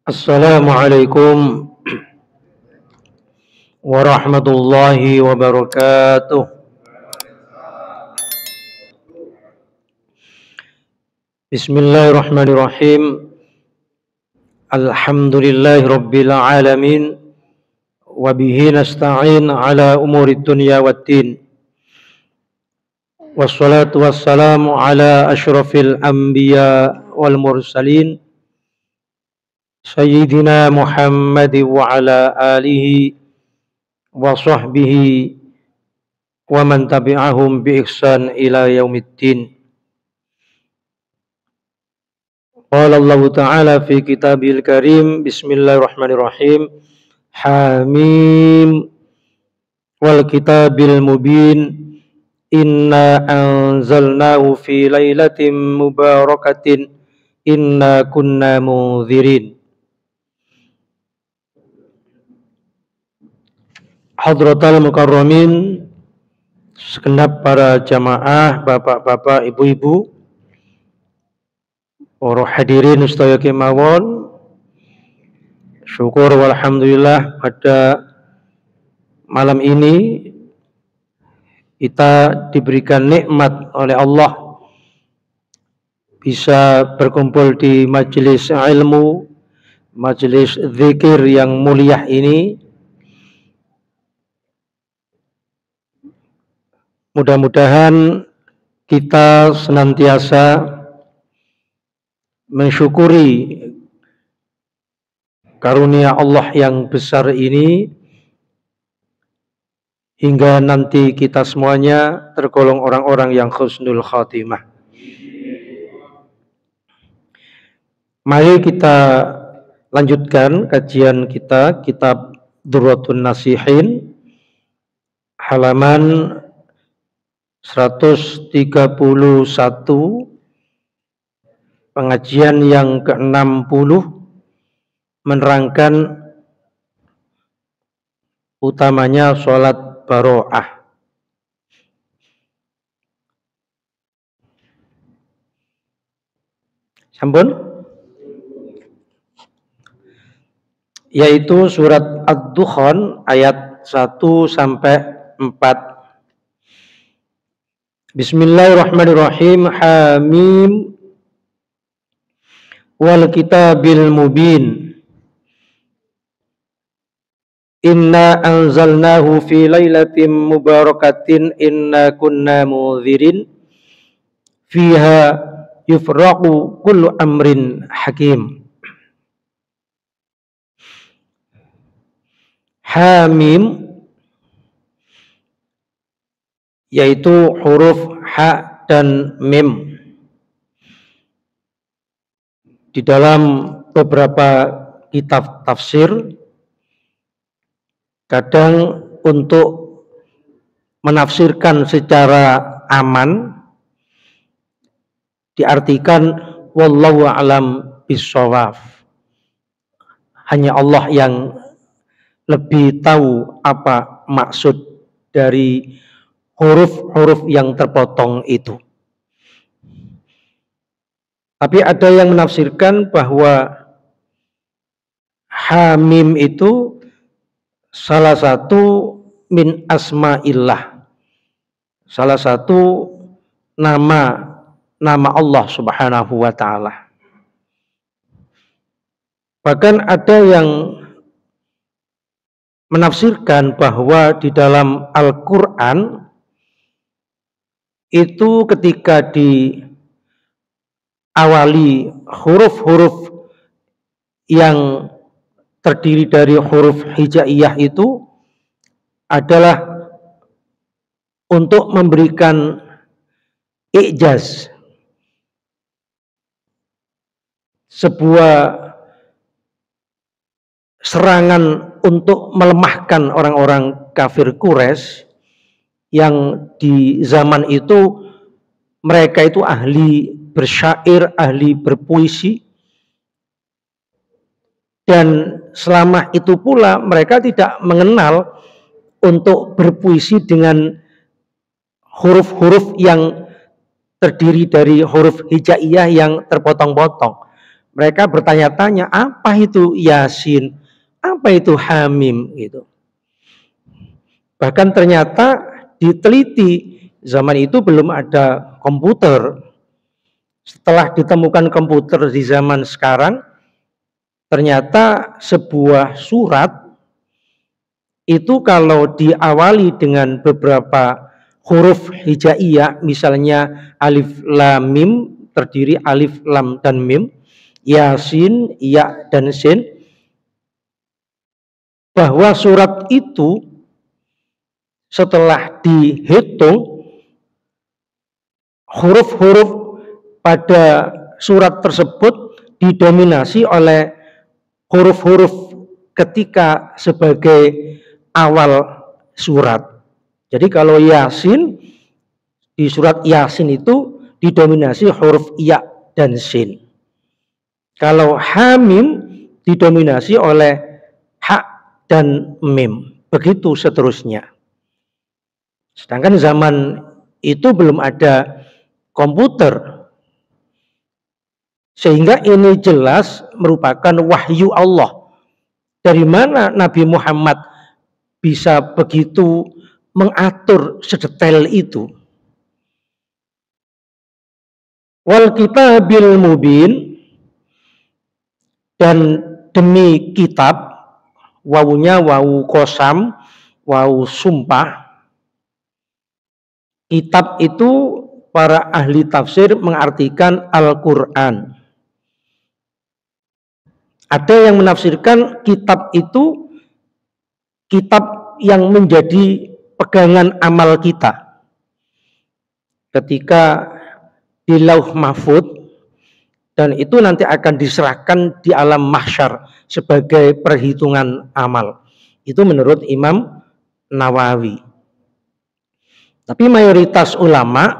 Assalamualaikum warahmatullahi wabarakatuh. Bismillahirrahmanirrahim. Alhamdulillahi rabbil alamin. Wabihi nasta'in ala umuri dunya waddin. Wassalatu wassalamu ala ashrafil anbiya wal mursalin. Sayyidina Muhammad wa ala alihi wa sahbihi wa man tabi'ahum bi ihsan ila yaumiddin. Qala Allah Ta'ala fi kitabil karim. Bismillahirrahmanirrahim. Hamim wal kitabil mubin. Inna anzalnahu fi lailatin mubarakatin. Inna kunna munzirin. Hadratal mukarramin, segenap para jamaah, bapak-bapak, ibu-ibu, para hadirin sedaya kemawon, syukur walhamdulillah pada malam ini kita diberikan nikmat oleh Allah bisa berkumpul di majelis ilmu, majelis zikir yang mulia ini. Mudah-mudahan kita senantiasa mensyukuri karunia Allah yang besar ini hingga nanti kita semuanya tergolong orang-orang yang husnul khatimah. Mari kita lanjutkan kajian kita kitab Durratun Nasihin halaman 131, pengajian yang ke-60, menerangkan utamanya sholat baro'ah. Sampun? Yaitu surat Ad-Dukhan ayat 1 sampai 4. Bismillahirrahmanirrahim. Hamim wal kitabil mubin. Inna anzalnahu fi lailatin mubarakatin. Inna kunna munzirin. Fiha yufraqu kullu amrin hakim. Hamim yaitu huruf ha dan mim. Di dalam beberapa kitab tafsir, kadang untuk menafsirkan secara aman diartikan wallahu a'lam bishawab. Hanya Allah yang lebih tahu apa maksud dari huruf-huruf yang terpotong itu. Tapi ada yang menafsirkan bahwa Hamim itu salah satu min asma'illah, salah satu nama Allah Subhanahu wa ta'ala. Bahkan ada yang menafsirkan bahwa di dalam Al-Quran itu ketika diawali huruf-huruf yang terdiri dari huruf hijaiyah itu adalah untuk memberikan i'jaz, sebuah serangan untuk melemahkan orang-orang kafir Quraisy yang di zaman itu mereka itu ahli bersyair, ahli berpuisi, dan selama itu pula mereka tidak mengenal untuk berpuisi dengan huruf-huruf yang terdiri dari huruf hijaiyah yang terpotong-potong. Mereka bertanya-tanya, apa itu Yasin? Apa itu Hamim? Gitu. Bahkan ternyata diteliti, zaman itu belum ada komputer. Setelah ditemukan komputer di zaman sekarang, ternyata sebuah surat itu kalau diawali dengan beberapa huruf hijaiyah, misalnya alif lam mim, terdiri alif lam dan mim, yasin, ya dan sin, bahwa surat itu setelah dihitung huruf-huruf pada surat tersebut didominasi oleh huruf-huruf ketika sebagai awal surat. Jadi kalau Yasin, di surat Yasin itu didominasi huruf ya dan sin. Kalau Hamim didominasi oleh ha dan mim. Begitu seterusnya. Sedangkan zaman itu belum ada komputer. Sehingga ini jelas merupakan wahyu Allah. Dari mana Nabi Muhammad bisa begitu mengatur sedetail itu? Wal kitabil mubin, dan demi kitab, wawunya wawu kosam, wawu sumpah. Kitab itu para ahli tafsir mengartikan Al-Quran. Ada yang menafsirkan kitab itu kitab yang menjadi pegangan amal kita. Ketika di Lauh Mahfud, dan itu nanti akan diserahkan di alam mahsyar sebagai perhitungan amal. Itu menurut Imam Nawawi. Tapi mayoritas ulama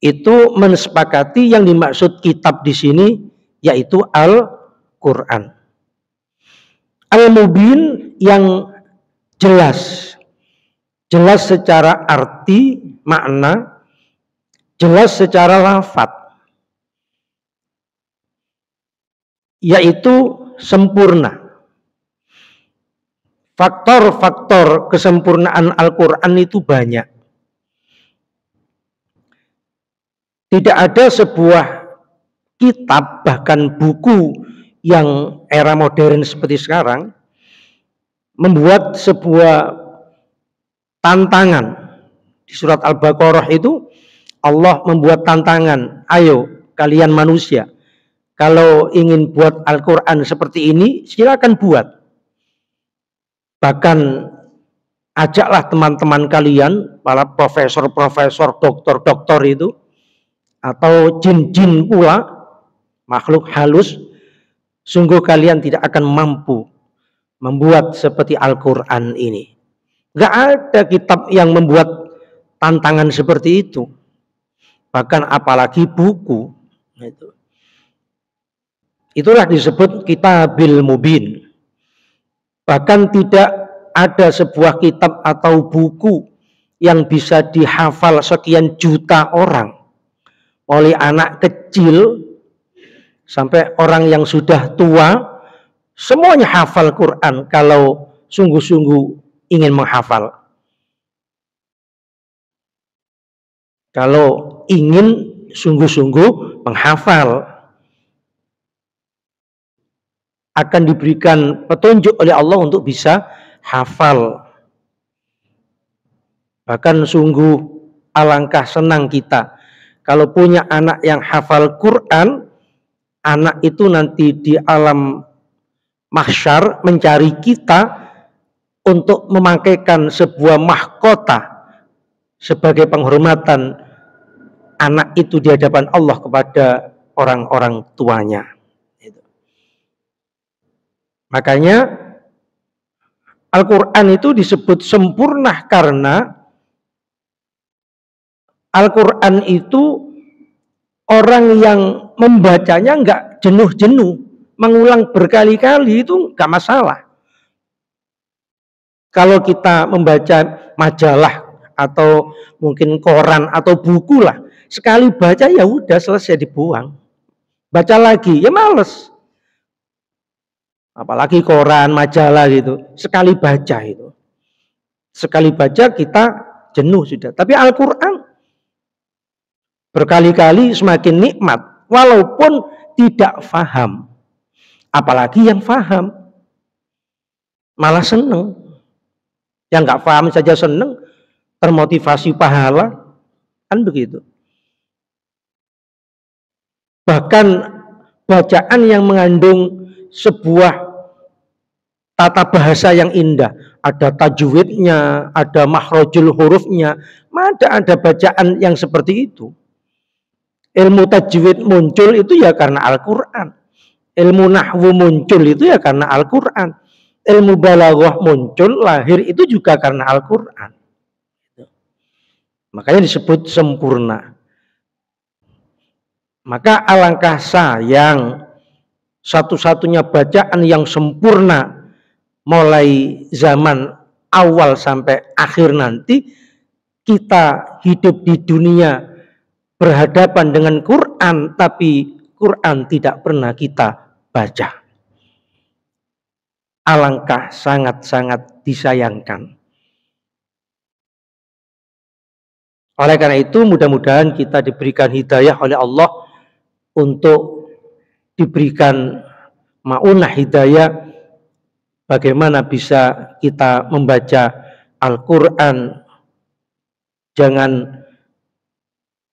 itu mensepakati yang dimaksud kitab di sini yaitu Al-Quran. Al-Mubin yang jelas. Jelas secara arti, makna, jelas secara lafaz. Yaitu sempurna. Faktor-faktor kesempurnaan Al-Quran itu banyak. Tidak ada sebuah kitab, bahkan buku yang era modern seperti sekarang, membuat sebuah tantangan. Di surat Al-Baqarah itu Allah membuat tantangan, ayo kalian manusia, kalau ingin buat Al-Quran seperti ini, silakan buat. Bahkan ajaklah teman-teman kalian, para profesor-profesor, doktor-doktor itu, atau jin-jin pula, makhluk halus, sungguh kalian tidak akan mampu membuat seperti Al-Quran ini. Gak ada kitab yang membuat tantangan seperti itu. Bahkan apalagi buku. Itulah disebut kitabil mubin. Bahkan tidak ada sebuah kitab atau buku yang bisa dihafal sekian juta orang. Oleh anak kecil sampai orang yang sudah tua, semuanya hafal Quran kalau sungguh-sungguh ingin menghafal. Kalau ingin sungguh-sungguh menghafal, akan diberikan petunjuk oleh Allah untuk bisa hafal. Bahkan sungguh alangkah senang kita kalau punya anak yang hafal Quran. Anak itu nanti di alam mahsyar mencari kita untuk memakaikan sebuah mahkota sebagai penghormatan anak itu di hadapan Allah kepada orang-orang tuanya. Makanya Al-Quran itu disebut sempurna karena Al-Quran itu orang yang membacanya nggak jenuh-jenuh, mengulang berkali-kali itu nggak masalah. Kalau kita membaca majalah atau mungkin koran atau buku lah, sekali baca ya udah selesai dibuang. baca lagi, ya males. Apalagi koran, majalah gitu. Sekali baca itu. Sekali baca kita jenuh sudah. Tapi Al-Quran berkali-kali semakin nikmat. Walaupun tidak faham. Apalagi yang faham. Malah seneng. Yang nggak paham saja seneng. Termotivasi pahala. Kan begitu. Bahkan bacaan yang mengandung sebuah tata bahasa yang indah, ada tajwidnya, ada makhrajul hurufnya, ada bacaan yang seperti itu. Ilmu tajwid muncul itu ya karena Al-Quran, ilmu nahwu muncul itu ya karena Al-Quran, ilmu balaghah muncul lahir itu juga karena Al-Quran. Makanya disebut sempurna. Maka alangkah sayang satu-satunya bacaan yang sempurna mulai zaman awal sampai akhir nanti, kita hidup di dunia berhadapan dengan Quran, tapi Quran tidak pernah kita baca. Alangkah sangat-sangat disayangkan. Oleh karena itu mudah-mudahan kita diberikan hidayah oleh Allah untuk diberikan ma'unah hidayah bagaimana bisa kita membaca Al-Quran. Jangan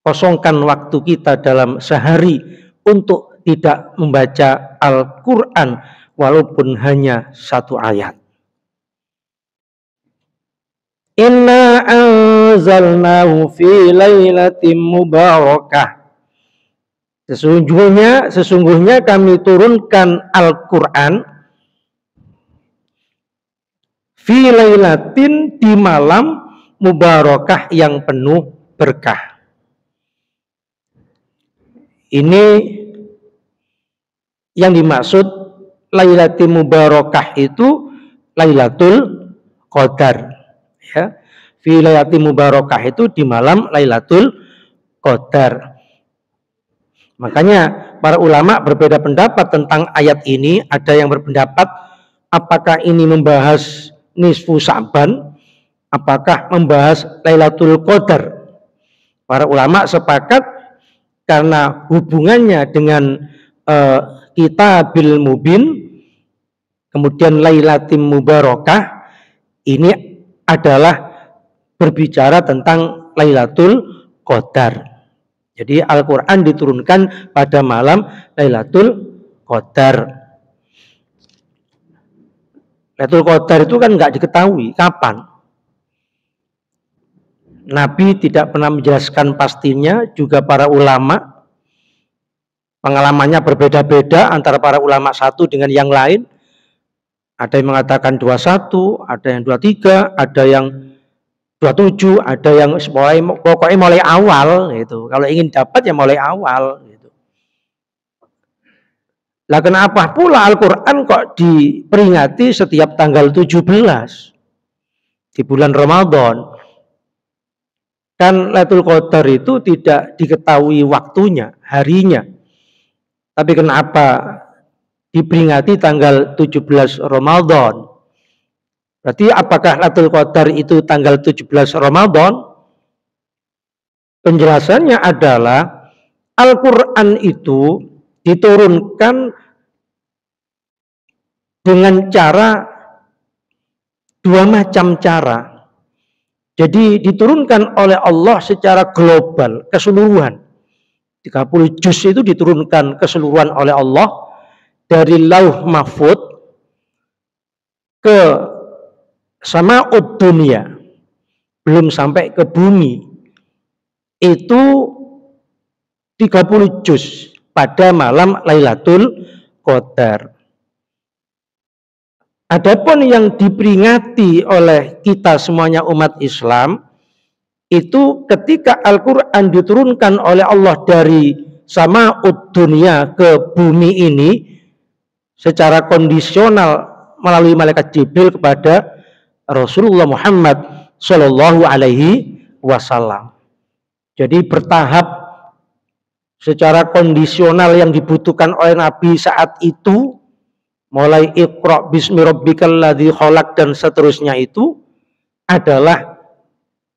kosongkan waktu kita dalam sehari untuk tidak membaca Al-Quran walaupun hanya satu ayat. Inna anzalnahu fi lailatin mubarakah. Sesungguhnya kami turunkan Al-Quran fi lailatin, di malam mubarakah yang penuh berkah. Ini yang dimaksud lailatul mubarakah itu Lailatul Qadar. Ya. Fi lailatul mubarakah itu di malam Lailatul Qadar. Makanya para ulama berbeda pendapat tentang ayat ini. Ada yang berpendapat apakah ini membahas nisfu Sa'ban, apakah membahas Lailatul Qadar. Para ulama sepakat karena hubungannya dengan Kitabil Mubin, kemudian Lailatul Mubarakah, ini adalah berbicara tentang Lailatul Qadar. Jadi Al-Quran diturunkan pada malam Lailatul Qadar. Lailatul Qadar itu kan nggak diketahui kapan. Nabi tidak pernah menjelaskan pastinya, juga para ulama pengalamannya berbeda-beda antara para ulama satu dengan yang lain. Ada yang mengatakan 21, ada yang 23, ada yang 27, ada yang pokoknya mulai awal gitu. Kalau ingin dapat ya mulai awal gitu. Lah kenapa pula Al-Quran kok diperingati setiap tanggal 17 di bulan Ramadan? Kan Lailatul Qadar itu tidak diketahui waktunya, harinya. Tapi kenapa diperingati tanggal 17 Ramadan? Berarti apakah Lailatul Qadar itu tanggal 17 Ramadan? Penjelasannya adalah Al-Quran itu diturunkan dengan cara dua macam cara. Jadi diturunkan oleh Allah secara global, keseluruhan. 30 juz itu diturunkan keseluruhan oleh Allah dari Lauh Mahfud ke Sama'ud dunia, belum sampai ke bumi, itu 30 juz pada malam Lailatul Qadar. Adapun yang diperingati oleh kita semuanya umat Islam itu ketika Al-Quran diturunkan oleh Allah dari Sama'ud dunia ke bumi ini secara kondisional melalui malaikat Jibril kepada Rasulullah Muhammad Shallallahu Alaihi Wasallam. Jadi bertahap secara kondisional yang dibutuhkan oleh Nabi saat itu, mulai Iqra bismi rabbikal ladzi khalaq dan seterusnya, itu adalah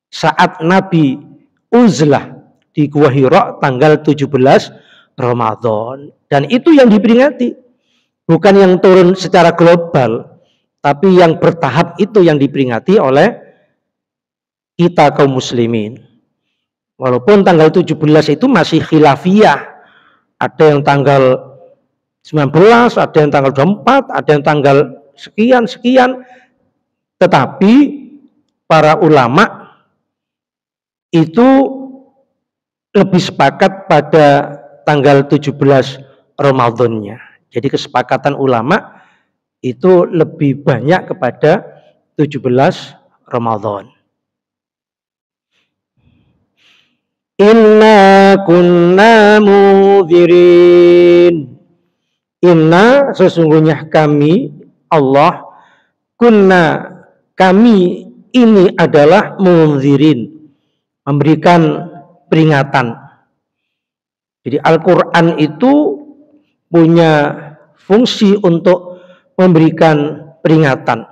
saat Nabi uzlah di Gua Hira tanggal 17 Ramadan. Dan itu yang diperingati, bukan yang turun secara global, tapi yang bertahap itu yang diperingati oleh kita kaum muslimin. Walaupun tanggal 17 itu masih khilafiyah, ada yang tanggal 19, ada yang tanggal 24, ada yang tanggal sekian, tetapi para ulama itu lebih sepakat pada tanggal 17 Ramadannya. Jadi kesepakatan ulama itu lebih banyak kepada 17 Ramadan. Inna kunna mudhirin. Inna sesungguhnya kami, Allah, kunna kami ini adalah mudhirin, memberikan peringatan. Jadi Al-Quran itu punya fungsi untuk memberikan peringatan,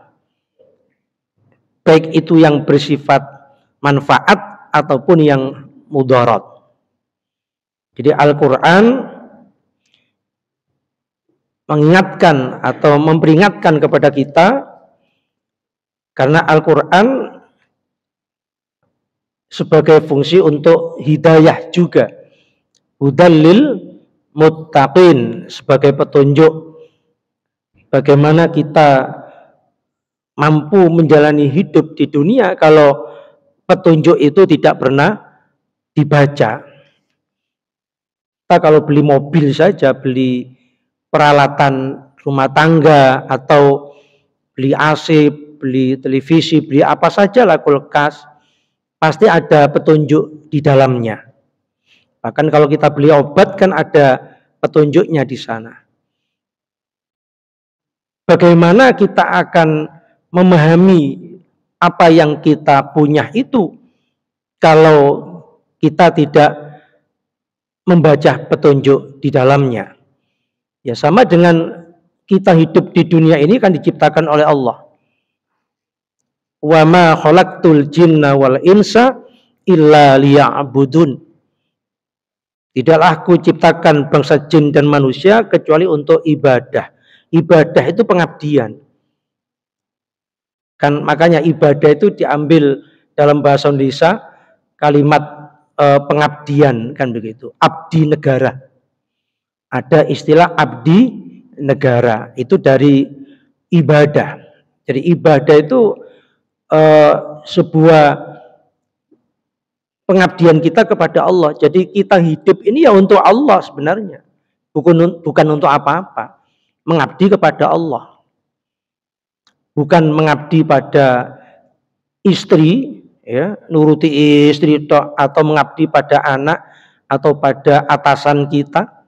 baik itu yang bersifat manfaat ataupun yang mudarat. Jadi Al-Quran mengingatkan atau memperingatkan kepada kita, karena Al-Quran sebagai fungsi untuk hidayah juga, hudallil muttaqin, sebagai petunjuk bagaimana kita mampu menjalani hidup di dunia kalau petunjuk itu tidak pernah dibaca. Kita kalau beli mobil saja, beli peralatan rumah tangga, atau beli AC, beli televisi, beli apa sajalah, kulkas, pasti ada petunjuk di dalamnya. Bahkan kalau kita beli obat kan ada petunjuknya di sana. Bagaimana kita akan memahami apa yang kita punya itu kalau kita tidak membaca petunjuk di dalamnya? Ya sama dengan kita hidup di dunia ini kan diciptakan oleh Allah. Wa ma khalaqtul jinna wal insa illa liya'budun. Tidaklah aku ciptakan bangsa jin dan manusia kecuali untuk ibadah. Ibadah itu pengabdian. Kan makanya ibadah itu diambil dalam bahasa Indonesia kalimat pengabdian, kan begitu. Abdi negara. Ada istilah abdi negara, itu dari ibadah. Jadi ibadah itu sebuah pengabdian kita kepada Allah. Jadi kita hidup ini ya untuk Allah sebenarnya, bukan untuk apa-apa. Mengabdi kepada Allah, bukan mengabdi pada istri, ya, nuruti istri atau mengabdi pada anak atau pada atasan kita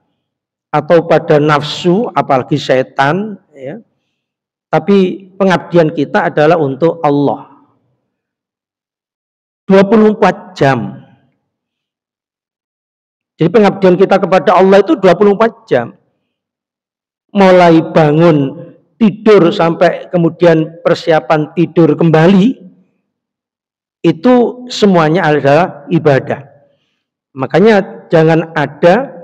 atau pada nafsu, apalagi setan, ya. Tapi pengabdian kita adalah untuk Allah. 24 jam. Jadi pengabdian kita kepada Allah itu 24 jam. Mulai bangun tidur sampai kemudian persiapan tidur kembali, itu semuanya adalah ibadah. Makanya jangan ada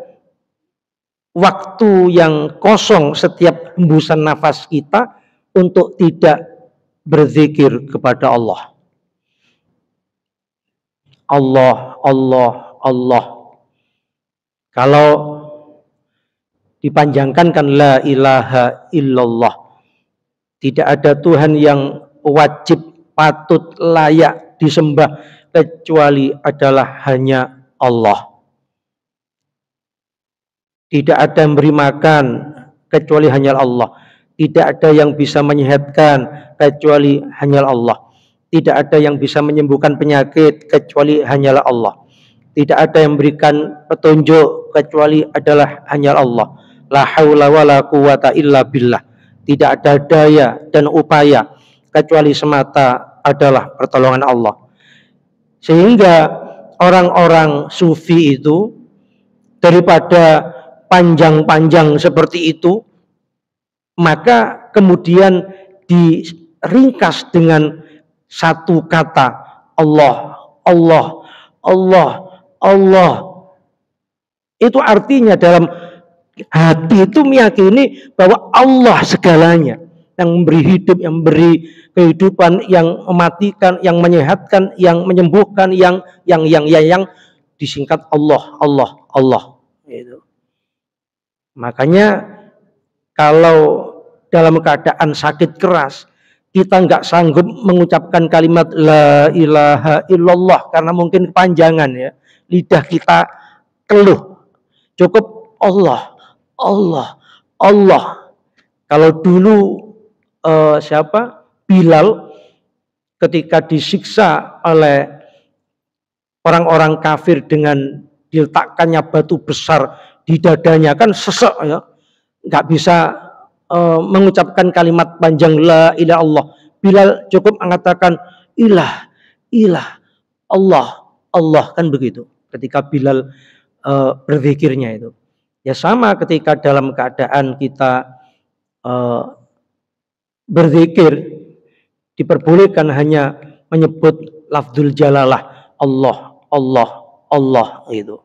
waktu yang kosong setiap hembusan nafas kita untuk tidak berzikir kepada Allah. Allah, Allah, Allah. Kalau dipanjangkan kan la ilaha illallah. Tidak ada Tuhan yang wajib, patut, layak disembah kecuali adalah hanya Allah. Tidak ada yang beri makan kecuali hanya Allah. Tidak ada yang bisa menyehatkan kecuali hanya Allah. Tidak ada yang bisa menyembuhkan penyakit kecuali hanyalah Allah. Tidak ada yang memberikan petunjuk kecuali adalah hanya Allah. La haula wala quwata illa billah. Tidak ada daya dan upaya kecuali semata adalah pertolongan Allah. Sehingga orang-orang sufi itu daripada panjang-panjang seperti itu, maka kemudian diringkas dengan satu kata, Allah, Allah, Allah, Allah. Itu artinya dalam hati itu meyakini bahwa Allah segalanya, yang memberi hidup, yang memberi kehidupan, yang mematikan, yang menyehatkan, yang menyembuhkan, yang disingkat Allah, Allah, Allah. Itu. Makanya kalau dalam keadaan sakit keras, kita nggak sanggup mengucapkan kalimat la ilaha illallah karena mungkin kepanjangan ya, lidah kita keluh. Cukup Allah, Allah, Allah. Kalau dulu Bilal ketika disiksa oleh orang-orang kafir dengan diletakkannya batu besar di dadanya, kan sesek ya, nggak bisa mengucapkan kalimat panjang la ilaha illallah. Bilal cukup mengatakan ilah, ilah, Allah, Allah, kan begitu. Ketika Bilal berzikirnya itu, ya sama ketika dalam keadaan kita berzikir, diperbolehkan hanya menyebut lafzul jalalah, Allah, Allah, Allah itu.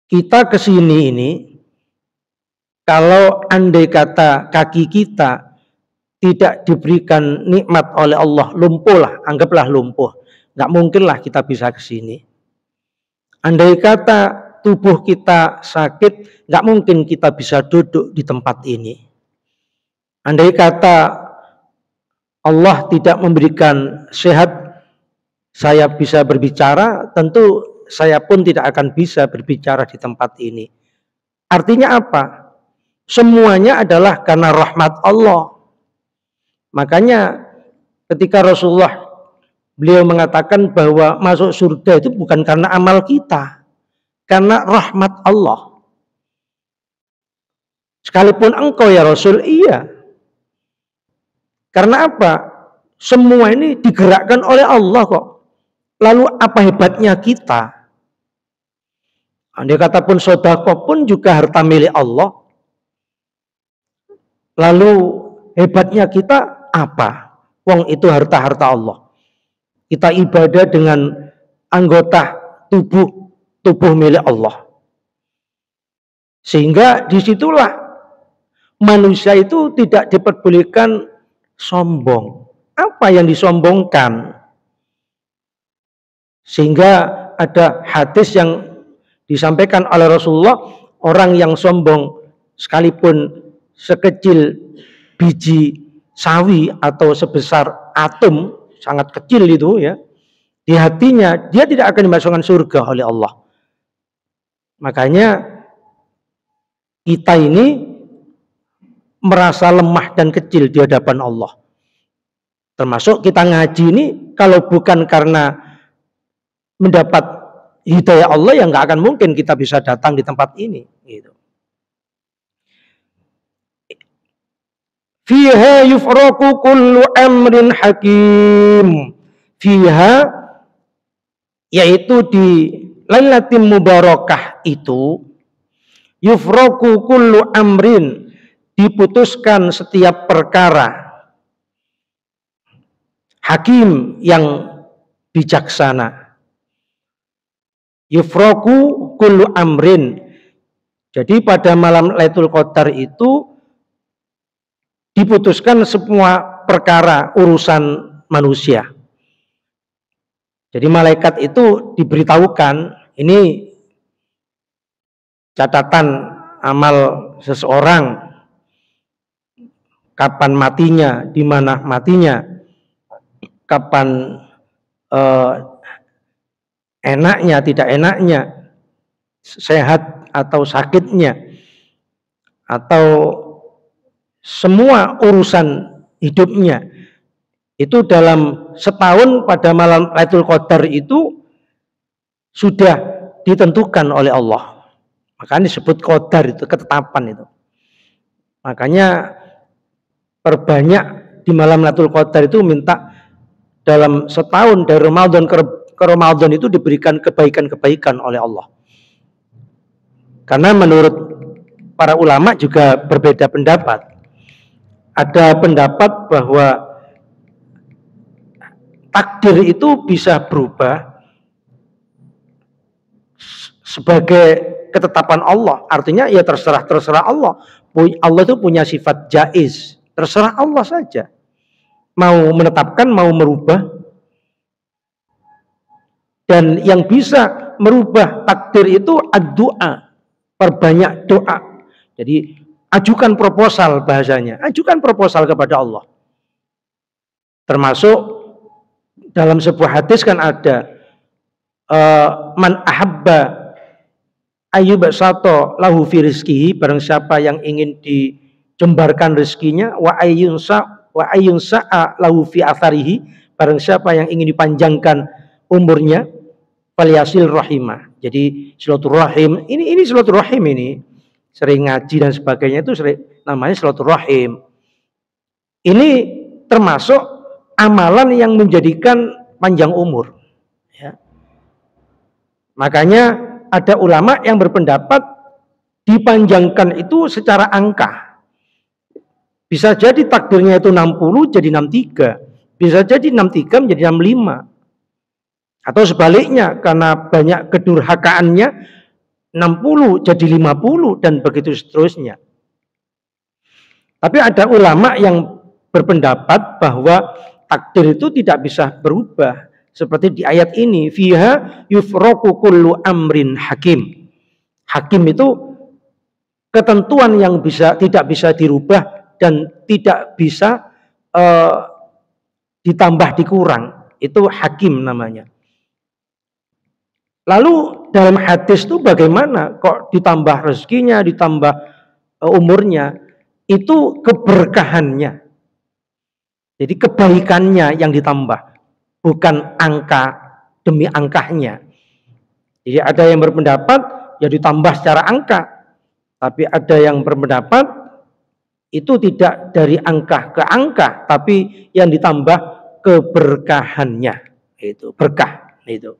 Kita kesini ini, kalau andai kata kaki kita tidak diberikan nikmat oleh Allah, lumpuhlah, anggaplah lumpuh, nggak mungkinlah kita bisa kesini. Andai kata tubuh kita sakit, nggak mungkin kita bisa duduk di tempat ini. Andai kata Allah tidak memberikan sehat, saya bisa berbicara, tentu saya pun tidak akan bisa berbicara di tempat ini. Artinya apa? Semuanya adalah karena rahmat Allah. Makanya ketika Rasulullah beliau mengatakan bahwa masuk surga itu bukan karena amal kita, karena rahmat Allah. Sekalipun engkau ya Rasul, iya. Karena apa? Semua ini digerakkan oleh Allah kok. Lalu apa hebatnya kita? Andai kata pun sedekah pun juga harta milik Allah. Lalu hebatnya kita apa? Wong itu harta-harta Allah. Kita ibadah dengan anggota tubuh milik Allah. Sehingga disitulah manusia itu tidak diperbolehkan sombong. Apa yang disombongkan? Sehingga ada hadis yang disampaikan oleh Rasulullah, orang yang sombong sekalipun sekecil biji sawi atau sebesar atom, sangat kecil itu ya, di hatinya dia tidak akan dimasukkan surga oleh Allah. Makanya kita ini merasa lemah dan kecil di hadapan Allah. Termasuk kita ngaji ini, kalau bukan karena mendapat hidayah Allah, yang nggak akan mungkin kita bisa datang di tempat ini. Gitu. Fiha yufraku kullu amrin hakim. Fiha, yaitu di Lailatul Mubarakah itu, yufraku kullu amrin, diputuskan setiap perkara, hakim yang bijaksana. Yufraku kullu amrin. Jadi pada malam Lailatul Qadar itu diputuskan semua perkara urusan manusia. Jadi malaikat itu diberitahukan, ini catatan amal seseorang, kapan matinya, di mana matinya, kapan enaknya, tidak enaknya, sehat atau sakitnya, atau semua urusan hidupnya. Itu dalam setahun pada malam Lailatul Qadar itu sudah ditentukan oleh Allah. Makanya disebut qadar, itu ketetapan itu. Makanya perbanyak di malam Lailatul Qadar itu minta dalam setahun dari Ramadan ke ke Ramadan itu diberikan kebaikan-kebaikan oleh Allah. Karena menurut para ulama juga berbeda pendapat. Ada pendapat bahwa takdir itu bisa berubah sebagai ketetapan Allah. Artinya ya terserah Allah. Allah itu punya sifat jaiz. Terserah Allah saja. Mau menetapkan, mau merubah. Dan yang bisa merubah takdir itu ad-du'a. Perbanyak doa. Jadi ajukan proposal bahasanya. Ajukan proposal kepada Allah. Termasuk dalam sebuah hadis kan ada man ahabba ayyub sato lahu fi rizkihi, barang siapa yang ingin dijembarkan rezekinya, wa ayyun sa'a lahu fi atharihi, barang siapa yang ingin dipanjangkan umurnya, falyasil rahimah. Jadi silaturahim, ini silaturahim ini sering ngaji dan sebagainya itu namanya silaturahim. Ini termasuk amalan yang menjadikan panjang umur. Ya. Makanya ada ulama yang berpendapat dipanjangkan itu secara angka. Bisa jadi takdirnya itu 60 jadi 63. Bisa jadi 63 menjadi 65. Atau sebaliknya karena banyak kedurhakaannya 60 jadi 50 dan begitu seterusnya. Tapi ada ulama yang berpendapat bahwa takdir itu tidak bisa berubah seperti di ayat ini, fiha yufraqu kullu amrin hakim. Hakim itu ketentuan yang tidak bisa dirubah dan tidak bisa ditambah dikurang. Itu hakim namanya. Lalu dalam hadis itu bagaimana kok ditambah rezekinya, ditambah umurnya? Itu keberkahannya. Jadi kebaikannya yang ditambah, bukan angka demi angkanya. Jadi ada yang berpendapat ya ditambah secara angka, tapi ada yang berpendapat itu tidak dari angka ke angka, tapi yang ditambah keberkahannya, itu berkah itu.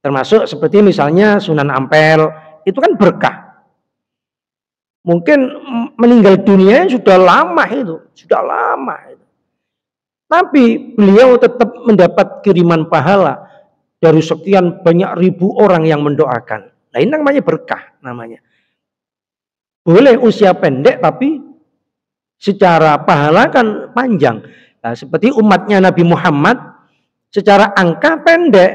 Termasuk seperti misalnya Sunan Ampel, itu kan berkah. Mungkin meninggal dunia sudah lama itu, sudah lama itu. Tapi beliau tetap mendapat kiriman pahala dari sekian banyak ribu orang yang mendoakan. Nah ini namanya berkah namanya. Boleh usia pendek tapi secara pahala kan panjang. Nah, seperti umatnya Nabi Muhammad secara angka pendek,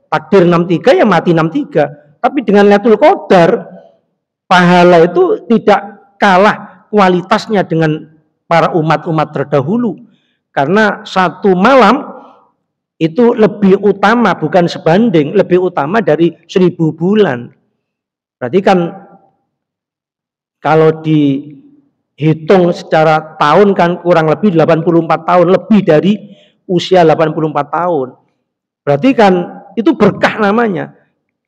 takdir 63 ya mati 63. Tapi dengan Lailatul Qadar pahala itu tidak kalah kualitasnya dengan para umat-umat terdahulu. Karena satu malam itu lebih utama, bukan sebanding, lebih utama dari 1000 bulan. Berarti kan kalau dihitung secara tahun kan kurang lebih 84 tahun, lebih dari usia 84 tahun. Berarti kan itu berkah namanya.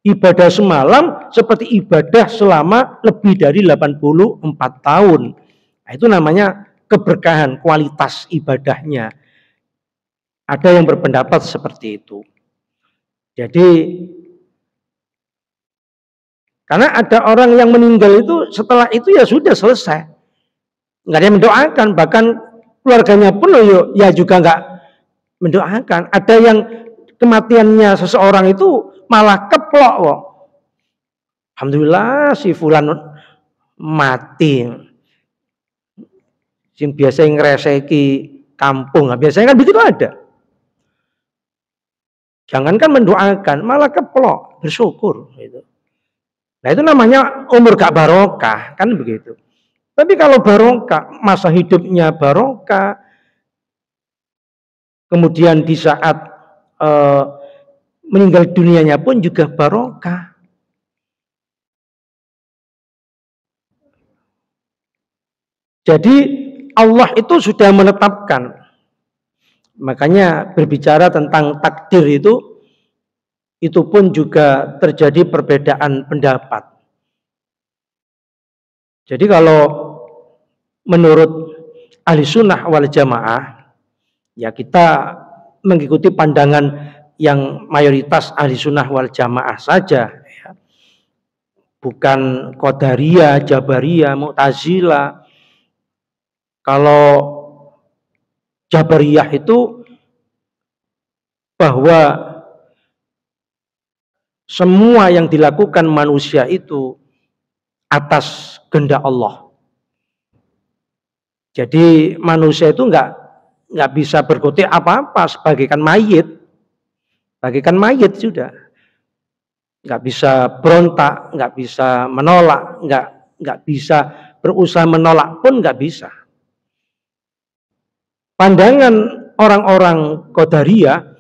Ibadah semalam seperti ibadah selama lebih dari 84 tahun. Nah, itu namanya keberkahan, kualitas ibadahnya. Ada yang berpendapat seperti itu. Jadi karena ada orang yang meninggal itu setelah itu ya sudah selesai. Nggak ada yang mendoakan, bahkan keluarganya pun ya juga nggak mendoakan. Ada yang kematiannya seseorang itu malah keplok kok. Alhamdulillah si fulan mati. Sing biasa ngreseki kampung, biasanya kan begitu ada. Jangankan mendoakan, malah keplok, bersyukur gitu. Nah itu namanya umur gak barokah, kan begitu. Tapi kalau barokah, masa hidupnya barokah, kemudian di saat meninggal dunianya pun juga barokah. Jadi Allah itu sudah menetapkan. Makanya berbicara tentang takdir itu pun juga terjadi perbedaan pendapat. Jadi kalau menurut ahli sunnah wal jamaah, ya kita mengikuti pandangan yang mayoritas ahli sunnah wal jamaah saja, ya. Bukan Qadariyah, Jabariyah, Mu'tazilah. Kalau Jabariyah itu bahwa semua yang dilakukan manusia itu atas kehendak Allah. Jadi manusia itu nggak bisa berkutik apa-apa, sebagaikan mayit sudah. Nggak bisa berontak, nggak bisa menolak, nggak bisa berusaha menolak pun nggak bisa. Pandangan orang-orang Qadariyah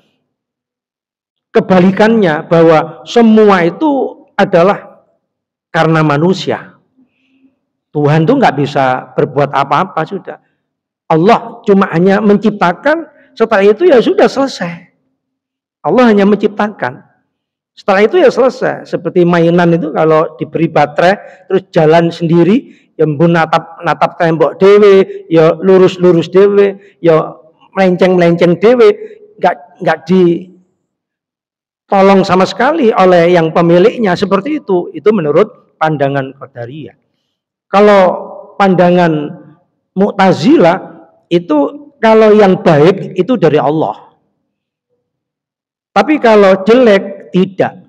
kebalikannya, bahwa semua itu adalah karena manusia. Tuhan tuh nggak bisa berbuat apa-apa sudah. Allah cuma hanya menciptakan, setelah itu ya sudah selesai. Allah hanya menciptakan. Setelah itu ya selesai. Seperti mainan itu kalau diberi baterai terus jalan sendiri, ya natap tembok dewe, ya lurus dewe, ya melenceng dewe, nggak ditolong sama sekali oleh yang pemiliknya, seperti itu. Itu menurut pandangan Qadariyah. Kalau pandangan Mu'tazilah itu kalau yang baik itu dari Allah. Tapi kalau jelek tidak.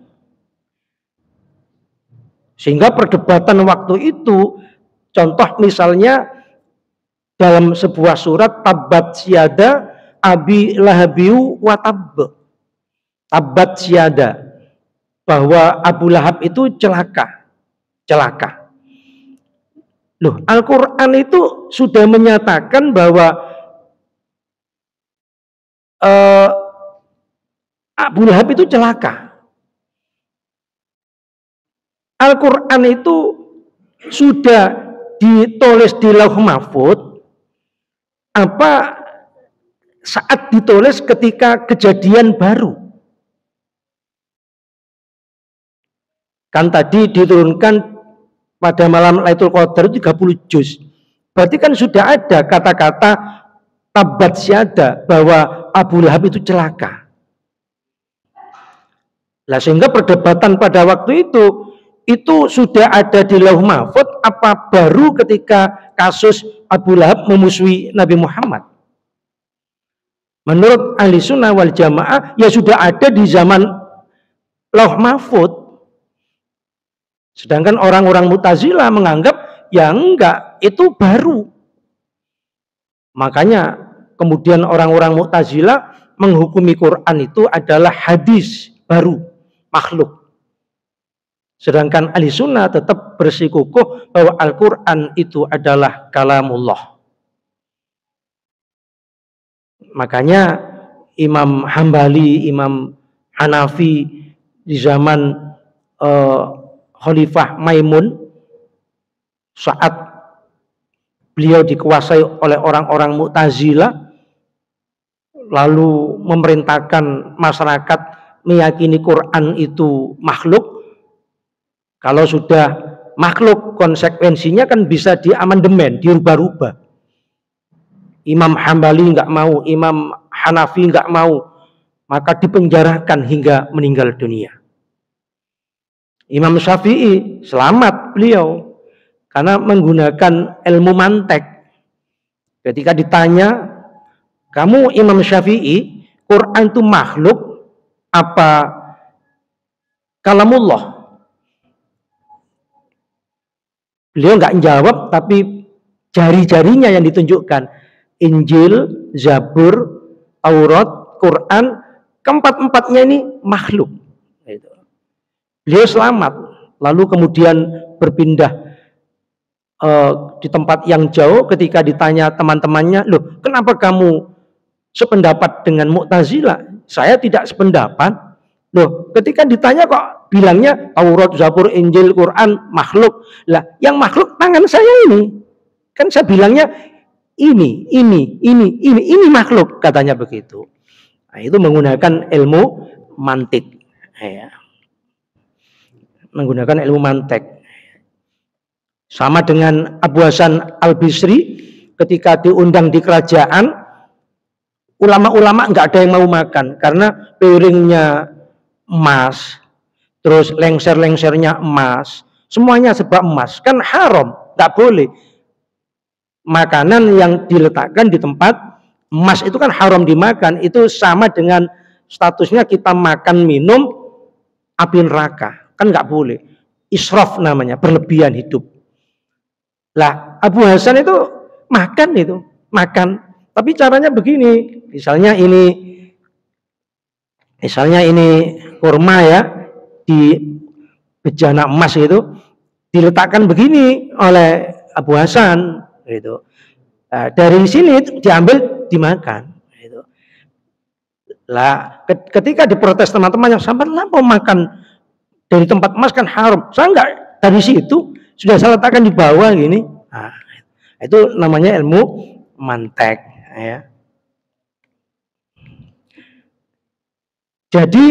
Sehingga perdebatan waktu itu, contoh misalnya dalam sebuah surat, Tabbat syada abi lahabiu wa tabb. Tabbat syada, bahwa Abu Lahab itu celaka. Loh, Al-Quran itu sudah menyatakan bahwa Abu Lahab itu celaka. Al-Quran itu sudah ditulis di Lauh Mahfuz, apa saat ditulis ketika kejadian baru. Kan tadi diturunkan pada malam Lailatul Qadar 30 juz. Berarti kan sudah ada kata-kata Tabbat syada, bahwa Abu Lahab itu celaka. Nah, sehingga perdebatan pada waktu itu sudah ada di Lauh Mahfuz, apa baru ketika kasus Abu Lahab memusuhi Nabi Muhammad? Menurut ahli sunnah wal jamaah, ya sudah ada di zaman Lauh Mahfuz. Sedangkan orang-orang Mu'tazilah menganggap ya enggak, itu baru. Makanya kemudian orang-orang Mu'tazilah menghukumi Quran itu adalah hadis baru, makhluk. Sedangkan ahli sunnah tetap bersikukuh bahwa Al-Quran itu adalah kalamullah. Makanya Imam Hambali, Imam Hanafi di zaman Khalifah Maimun, saat beliau dikuasai oleh orang-orang Mu'tazilah, lalu memerintahkan masyarakat meyakini Quran itu makhluk. Kalau sudah makhluk, konsekuensinya kan bisa diamandemen, dirubah-rubah. Imam Hambali nggak mau, Imam Hanafi nggak mau, maka dipenjarakan hingga meninggal dunia. Imam Syafi'i selamat beliau karena menggunakan ilmu mantek. Ketika ditanya, kamu Imam Syafi'i, Quran itu makhluk apa kalamullah? Beliau nggak jawab, tapi jari-jarinya yang ditunjukkan. Injil, Zabur, Taurat, Quran, keempat-empatnya ini makhluk. Beliau selamat, lalu kemudian berpindah di tempat yang jauh. Ketika ditanya teman-temannya, loh kenapa kamu sependapat dengan Mu'tazilah? Saya tidak sependapat. Loh, ketika ditanya kok bilangnya Taurat, Zabur, Injil, Quran makhluk. Lah, yang makhluk tangan saya ini. Kan saya bilangnya ini makhluk, katanya begitu. Nah, itu menggunakan ilmu mantik. Ya. Menggunakan ilmu mantek. Sama dengan Abu Hasan Al-Bisri ketika diundang di kerajaan, ulama-ulama nggak ada yang mau makan karena piringnya emas, terus lengser-lengsernya emas, semuanya serba emas, kan haram, nggak boleh. Makanan yang diletakkan di tempat emas itu kan haram dimakan, itu sama dengan statusnya kita makan minum api neraka, kan nggak boleh. Israf namanya, berlebihan hidup. Lah Abu Hasan itu makan, tapi caranya begini, misalnya ini kurma ya, di bejana emas itu diletakkan begini oleh Abu Hasan gitu. Nah, dari sini diambil dimakan gitu. Lah ketika diprotes teman-teman yang sampai kenapa makan dari tempat emas kan haram, saya enggak, dari situ sudah saya letakkan di bawah gini. Nah, itu namanya ilmu mantek ya. Jadi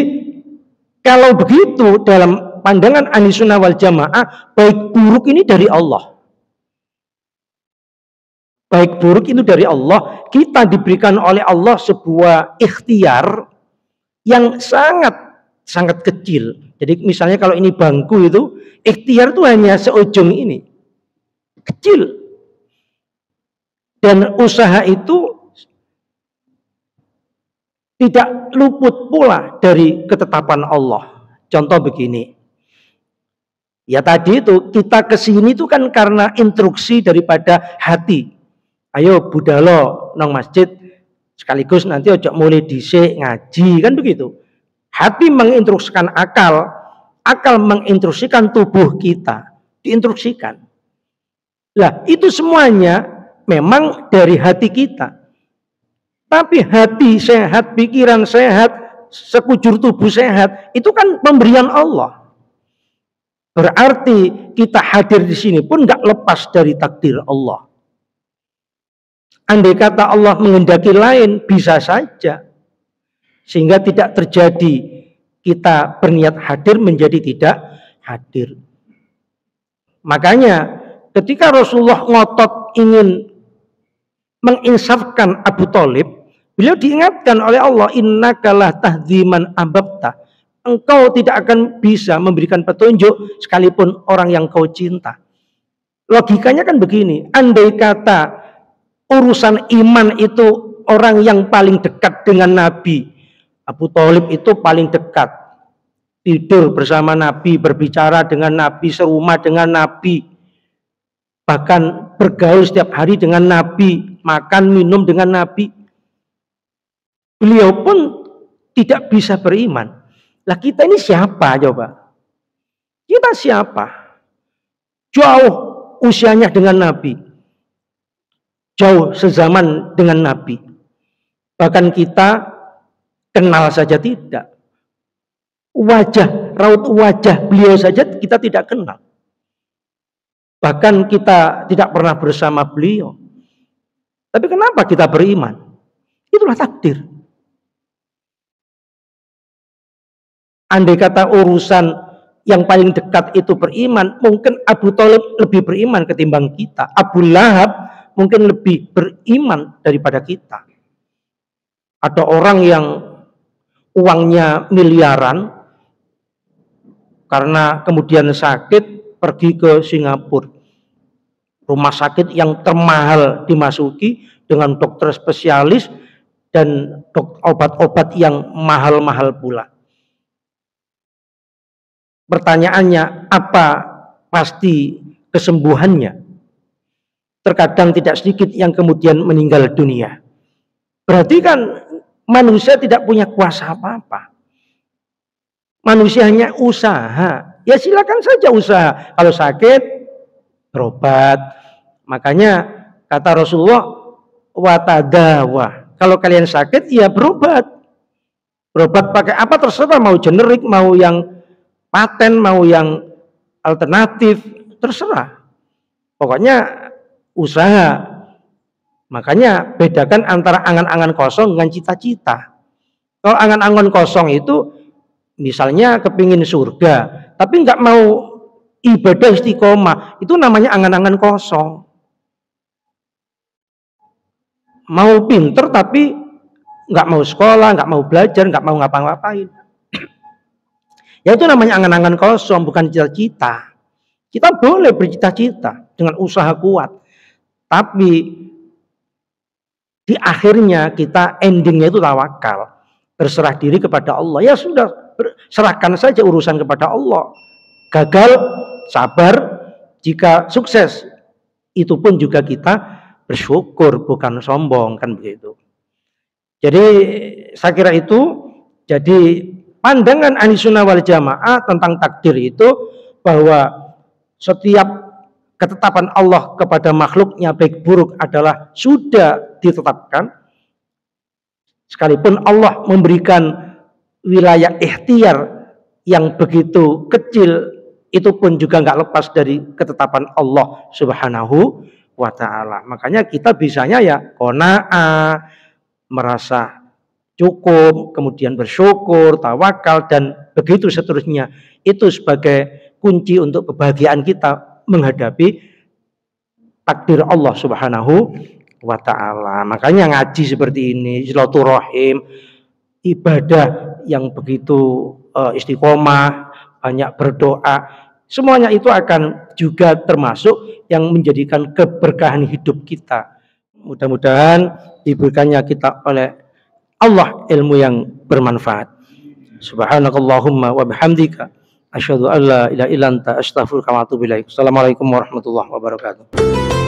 kalau begitu dalam pandangan Ahlussunnah wal Jamaah, baik buruk ini dari Allah. Baik buruk itu dari Allah. Kita diberikan oleh Allah sebuah ikhtiar yang sangat kecil. Jadi misalnya kalau ini bangku itu, ikhtiar itu hanya seujung ini, kecil. Dan usaha itu tidak luput pula dari ketetapan Allah. Contoh begini, ya tadi itu kita kesini itu kan karena instruksi daripada hati. Ayo budalo nang masjid, sekaligus nanti ojo mulai dhisik ngaji, kan begitu. Hati menginstruksikan akal, akal menginstruksikan tubuh kita, diinstruksikan. Lah itu semuanya memang dari hati kita. Tapi hati sehat, pikiran sehat, sekujur tubuh sehat, itu kan pemberian Allah. Berarti kita hadir di sini pun nggak lepas dari takdir Allah. Andai kata Allah menghendaki lain, bisa saja. Sehingga tidak terjadi kita berniat hadir menjadi tidak hadir. Makanya ketika Rasulullah ngotot ingin menginsafkan Abu Thalib, beliau diingatkan oleh Allah, innaka la tahdi man ahbabta. Engkau tidak akan bisa memberikan petunjuk sekalipun orang yang kau cinta. Logikanya kan begini, andai kata urusan iman itu orang yang paling dekat dengan Nabi, Abu Thalib itu paling dekat, tidur bersama Nabi, berbicara dengan Nabi, serumah dengan Nabi, bahkan bergaul setiap hari dengan Nabi, makan minum dengan Nabi. Beliau pun tidak bisa beriman. Lah kita ini siapa coba? Kita siapa? Jauh usianya dengan Nabi, jauh sezaman dengan Nabi. Bahkan kita kenal saja tidak. Raut wajah beliau saja kita tidak kenal. Bahkan kita tidak pernah bersama beliau. Tapi kenapa kita beriman? Itulah takdir. Andai kata urusan yang paling dekat itu beriman, mungkin Abu Thalib lebih beriman ketimbang kita. Abu Lahab mungkin lebih beriman daripada kita. Ada orang yang uangnya miliaran, karena kemudian sakit pergi ke Singapura, rumah sakit yang termahal dimasuki dengan dokter spesialis dan obat-obat yang mahal-mahal pula. Pertanyaannya, apa pasti kesembuhannya? Terkadang tidak sedikit yang kemudian meninggal dunia. Berarti kan manusia tidak punya kuasa apa-apa. Manusia hanya usaha. Ya silakan saja usaha. Kalau sakit, berobat. Makanya kata Rasulullah, watadawa. Kalau kalian sakit, ya berobat. Berobat pakai apa terserah, mau generik, mau yang paten, mau yang alternatif, terserah. Pokoknya usaha. Makanya bedakan antara angan-angan kosong dengan cita-cita. Kalau angan-angan kosong itu misalnya kepingin surga, tapi nggak mau ibadah istiqomah, itu namanya angan-angan kosong. Mau pinter tapi nggak mau sekolah, nggak mau belajar, nggak mau ngapa-ngapain. Ya itu namanya angan-angan kosong, bukan cita-cita. Kita boleh bercita-cita dengan usaha kuat, tapi di akhirnya kita endingnya itu tawakal, berserah diri kepada Allah. Ya sudah, serahkan saja urusan kepada Allah. Gagal, sabar. Jika sukses, itu pun juga kita bersyukur, bukan sombong, kan begitu. Jadi saya kira itu. Jadi pandangan Ahlussunnah wal Jamaah tentang takdir itu bahwa setiap ketetapan Allah kepada makhluknya baik buruk adalah sudah ditetapkan, sekalipun Allah memberikan wilayah ikhtiar yang begitu kecil, itu pun juga nggak lepas dari ketetapan Allah Subhanahu wa ta'ala. Makanya kita bisanya ya qanaah, merasa cukup, kemudian bersyukur, tawakal, dan begitu seterusnya. Itu sebagai kunci untuk kebahagiaan kita menghadapi takdir Allah Subhanahu wa ta'ala. Makanya ngaji seperti ini, silaturahim, ibadah yang begitu istiqomah, banyak berdoa, semuanya itu akan juga termasuk yang menjadikan keberkahan hidup kita. Mudah-mudahan diberikannya kita oleh Allah ilmu yang bermanfaat. Subhanakallahumma wa bihamdika asyhadu an la ilaha illa anta astaghfiruka wa atubu ilaik. Assalamualaikum warahmatullahi wabarakatuh.